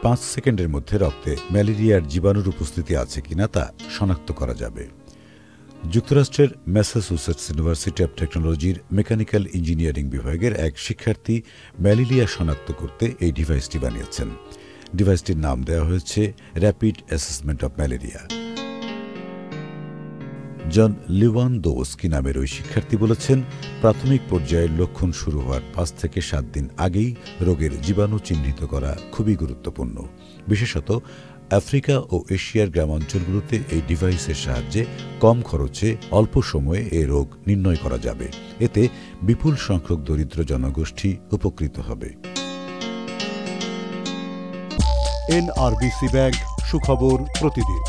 5 সেকেন্ডের মধ্যে রক্তে ম্যালেরিয়ার জীবাণুর উপস্থিতি আছে কিনা তা শনাক্ত করা যাবে। যুক্তরাষ্ট্রের ম্যাসাচুসেটস ইউনিভার্সিটি অব টেকনোলজির মেকানিক্যাল ইঞ্জিনিয়ারিং বিভাগের এক শিক্ষার্থী ম্যালেরিয়া শনাক্ত করতে এই ডিভাইসটি বানিয়েছেন। ডিভাইসটির নাম দেওয়া হয়েছে rapid assessment of malaria. John Lewandowski নামের ওই শিক্ষার্থী বলেছেন, প্রাথমিক পর্যায়ের লক্ষণ শুরু হওয়ার 5 থেকে 7 দিন আগেই রোগের জীবাণু চিহ্নিত করা খুবই গুরুত্বপূর্ণ। বিশেষত আফ্রিকা ও এশিয়ার গ্রামাঞ্চলগুলোতে এই ডিভাইসের সাহায্যে কম খরচে অল্প সময়ে এ রোগ নির্ণয় করা যাবে। এতে বিপুল সংখ্যক দরিদ্র জনগোষ্ঠী উপকৃত হবে। NRBC ব্যাংক, সুখবর প্রতিদিন।